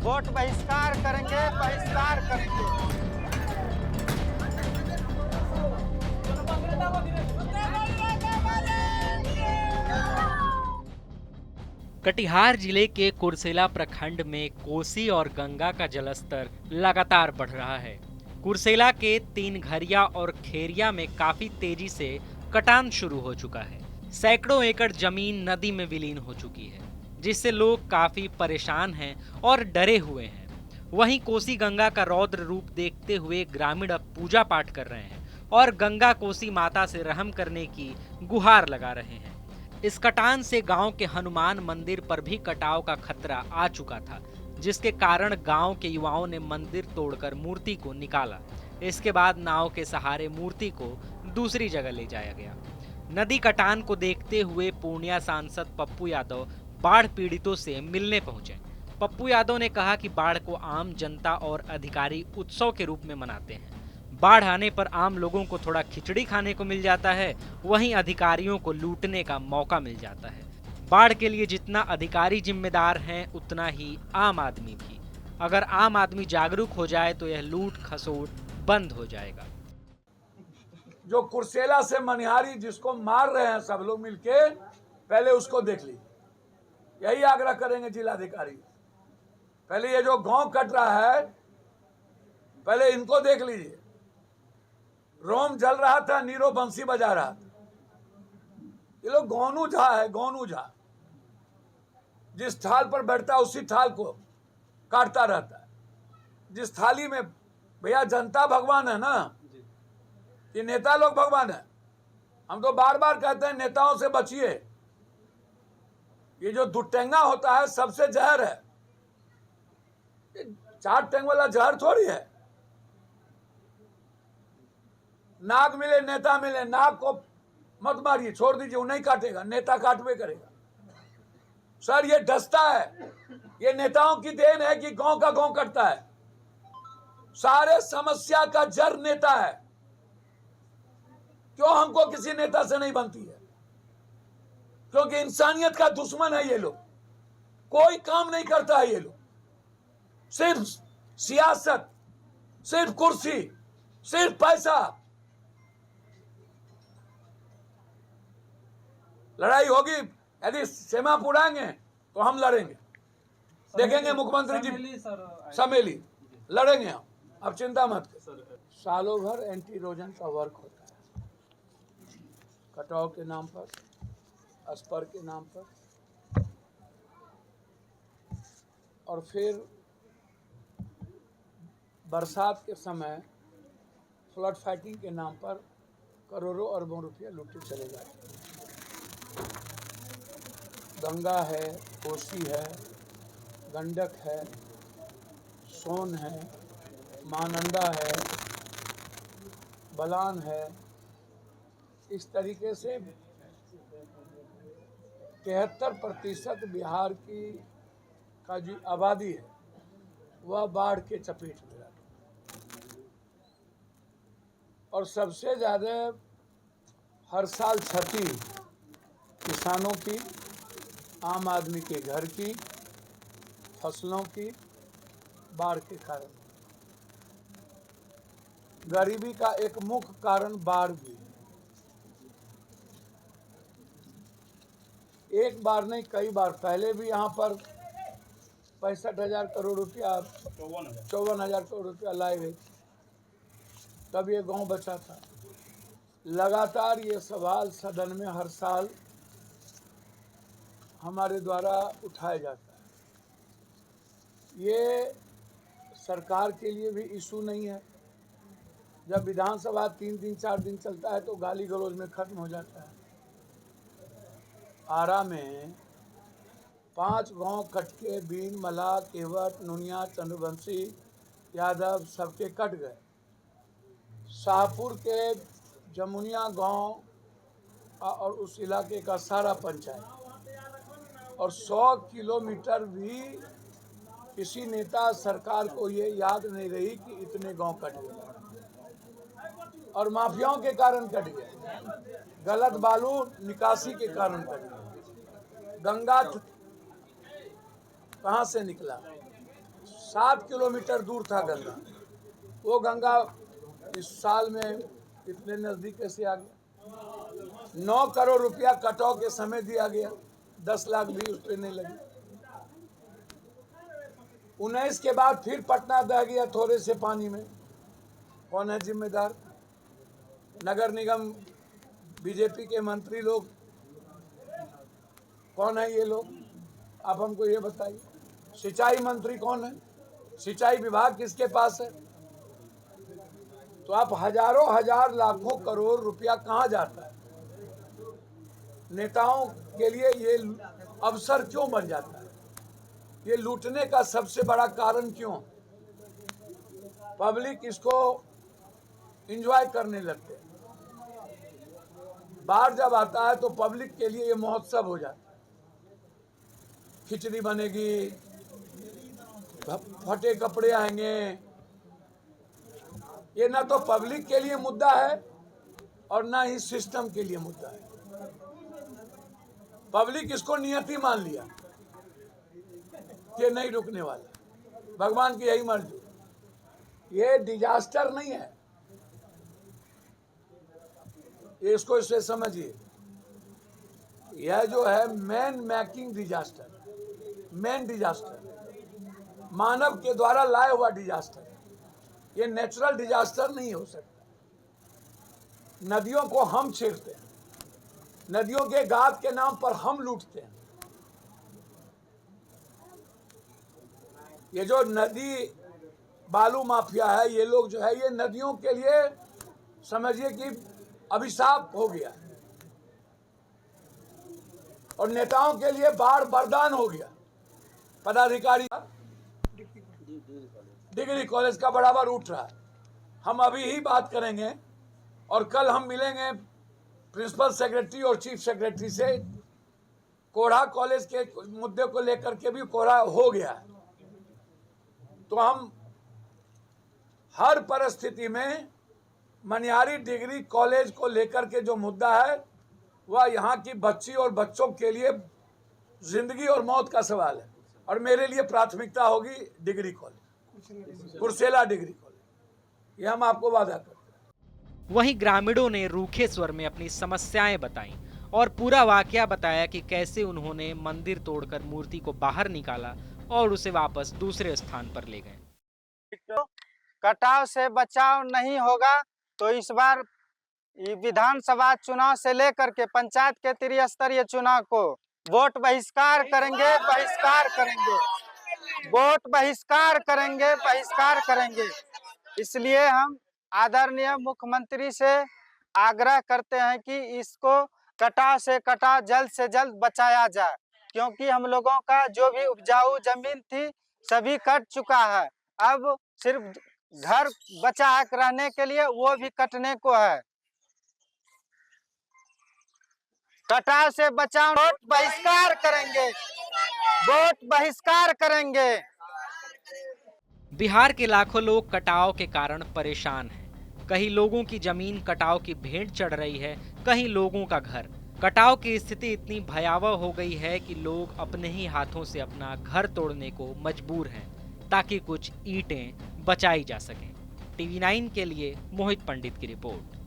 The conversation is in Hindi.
वोट बहिष्कार करेंगे, बहिष्कार करेंगे। कटिहार जिले के कुर्सेला प्रखंड में कोसी और गंगा का जलस्तर लगातार बढ़ रहा है। कुर्सेला के तीन घरिया और खेरिया में काफी तेजी से कटान शुरू हो चुका है। सैकड़ों एकड़ जमीन नदी में विलीन हो चुकी है, जिससे लोग काफी परेशान हैं और डरे हुए हैं। वहीं कोसी गंगा का रौद्र रूप देखते हुए ग्रामीण अब पूजा पाठ कर रहे हैं और गंगा कोसी माता से रहम करने की गुहार लगा रहे हैं। इस कटान से गांव के हनुमान मंदिर पर भी कटाव का खतरा आ चुका था, जिसके कारण गांव के युवाओं ने मंदिर तोड़कर मूर्ति को निकाला। इसके बाद नाव के सहारे मूर्ति को दूसरी जगह ले जाया गया। नदी कटान को देखते हुए पूर्णिया सांसद पप्पू यादव बाढ़ पीड़ितों से मिलने पहुंचे। पप्पू यादव ने कहा कि बाढ़ को आम जनता और अधिकारी उत्सव के रूप में मनाते हैं। बाढ़ आने पर आम लोगों को थोड़ा खिचड़ी खाने को मिल जाता है, वहीं अधिकारियों को लूटने का मौका मिल जाता है। बाढ़ के लिए जितना अधिकारी जिम्मेदार हैं, उतना ही आम आदमी भी। अगर आम आदमी जागरूक हो जाए तो यह लूट खसोट बंद हो जाएगा। जो कुर्सेला से मनिहारी जिसको मार रहे हैं सब लोग मिलके, पहले उसको देख लीजिए। यही आग्रह करेंगे जिलाधिकारी। पहले ये जो गांव कट रहा है, पहले इनको देख लीजिए। रोम जल रहा था, नीरो बंसी बजा रहा था। ये लोग गोनू झा है, गोनू झा। जिस थाल पर बैठता है उसी थाल को काटता रहता है। जिस थाली में, भैया जनता भगवान है ना, ये नेता लोग भगवान है। हम तो बार बार कहते हैं नेताओं से बचिए। ये जो दुटेंगा होता है सबसे जहर है। चार टेंग वाला जहर थोड़ी है। नाग मिले नेता मिले, नाग को मत मारिए, छोड़ दीजिए, वो नहीं काटेगा, नेता काटवे करेगा। सर ये डसता है, ये नेताओं की देन है कि गांव का गांव कटता है। सारे समस्या का जड़ नेता है। क्यों हमको किसी नेता से नहीं बनती है? क्योंकि इंसानियत का दुश्मन है ये लोग। कोई काम नहीं करता है ये लोग। सिर्फ सियासत, सिर्फ कुर्सी, सिर्फ पैसा। लड़ाई होगी, यदि सीमा पुराएंगे तो हम लड़ेंगे। देखेंगे मुख्यमंत्री जी समेली लड़ेंगे हम, अब चिंता मत करो। सालों भर एंटी इरोजन का वर्क होता है, कटाव के नाम पर, अस्पर के नाम पर, और फिर बरसात के समय फ्लड फाइटिंग के नाम पर करोड़ों अरबों रुपये लूटे चले जाते हैं। गंगा है, कोसी है, गंडक है, सोन है, महानंदा है, बलान है। इस तरीके से 73% बिहार की का जो आबादी है वह बाढ़ के चपेट में है। और सबसे ज़्यादा हर साल क्षति किसानों की, आम आदमी के घर की, फसलों की बाढ़ के कारण। गरीबी का एक मुख्य कारण बाढ़ भी है। एक बार नहीं, कई बार पहले भी यहाँ पर 65,000 करोड़ रुपया, 54,000 करोड़ रुपया लाए गए, तब ये गांव बचा था। लगातार ये सवाल सदन में हर साल हमारे द्वारा उठाया जाता है। ये सरकार के लिए भी इशू नहीं है। जब विधानसभा 3 दिन 4 दिन चलता है तो गाली गलौज में खत्म हो जाता है। आरा में 5 गांव कट के, बीन, मला, केवट, नुनिया, चंद्रवंशी, यादव सबके कट गए। शाहपुर के जमुनिया गांव और उस इलाके का सारा पंचायत, और 100 किलोमीटर भी किसी नेता सरकार को ये याद नहीं रही कि इतने गांव कट गए, और माफियाओं के कारण कट गए, गलत बालू निकासी के कारण कट गए। गंगा कहाँ से निकला? 7 किलोमीटर दूर था गंगा, वो गंगा इस साल में इतने नजदीक कैसे आ गया? 9 करोड़ रुपया कटाव के समय दिया गया, 10 लाख भी उस पर नहीं लगी। 19 के बाद फिर पटना बह गया थोड़े से पानी में। कौन है जिम्मेदार? नगर निगम बीजेपी के मंत्री लोग। कौन है ये लोग? आप हमको ये बताइए। सिंचाई मंत्री कौन है? सिंचाई विभाग किसके पास है? तो आप हजारों हजार लाखों करोड़ रुपया कहाँ जाता है? नेताओं के लिए ये अवसर क्यों बन जाता है? ये लूटने का सबसे बड़ा कारण क्यों? पब्लिक इसको एंजॉय करने लगते हैं। बाढ़ जब आता है तो पब्लिक के लिए ये महोत्सव हो जाता है। खिचड़ी बनेगी, फटे कपड़े आएंगे। ये ना तो पब्लिक के लिए मुद्दा है और ना ही सिस्टम के लिए मुद्दा है। पब्लिक इसको नियति मान लिया कि नहीं रुकने वाला, भगवान की यही मर्जी। ये डिजास्टर नहीं है, ये इसको इसे समझिए। यह जो है man making disaster, man disaster, मानव के द्वारा लाया हुआ डिजास्टर। ये नेचुरल डिजास्टर नहीं हो सकता। नदियों को हम छेड़ते हैं, नदियों के गाद के नाम पर हम लूटते हैं। ये जो नदी बालू माफिया है, ये लोग जो है ये नदियों के लिए समझिए कि अभिशाप हो गया और नेताओं के लिए बाढ़ वरदान हो गया। पदाधिकारी डिग्री कॉलेज का बराबर उठ रहा है। हम अभी ही बात करेंगे और कल हम मिलेंगे प्रिंसिपल सेक्रेटरी और चीफ सेक्रेटरी से। कोढ़ा कॉलेज के मुद्दे को लेकर के भी कोढ़ा हो गया है, तो हम हर परिस्थिति में मनिहारी डिग्री कॉलेज को लेकर के जो मुद्दा है वह यहाँ की बच्ची और बच्चों के लिए जिंदगी और मौत का सवाल है। और मेरे लिए प्राथमिकता होगी degree college, Kursela degree college. ये हम आपको वादा करते हैं। वहीं ग्रामीणों ने रूखे स्वर में अपनी समस्याएं बताईं और पूरा वाकया बताया कि कैसे उन्होंने मंदिर तोड़कर मूर्ति को बाहर निकाला और उसे वापस दूसरे स्थान पर ले गए। कटाव से बचाव नहीं होगा तो इस बार विधानसभा चुनाव से लेकर के पंचायत के त्रिस्तरीय चुनाव को वोट बहिष्कार करेंगे, बहिष्कार करेंगे, वोट बहिष्कार करेंगे, बहिष्कार करेंगे। इसलिए हम आदरणीय मुख्यमंत्री से आग्रह करते हैं कि इसको कटाव से कटाव जल्द से जल्द बचाया जाए, क्योंकि हम लोगों का जो भी उपजाऊ जमीन थी सभी कट चुका है। अब सिर्फ घर बचा है रहने के लिए, वो भी कटने को है। कटाव से बचाओ, वोट बहिष्कार करेंगे, वोट बहिष्कार करेंगे। बिहार के लाखों लोग कटाव के कारण परेशान हैं। कहीं लोगों की जमीन कटाव की भेंट चढ़ रही है, कहीं लोगों का घर। कटाव की स्थिति इतनी भयावह हो गई है कि लोग अपने ही हाथों से अपना घर तोड़ने को मजबूर हैं ताकि कुछ ईंटें बचाई जा सकें। TV9 के लिए मोहित पंडित की रिपोर्ट।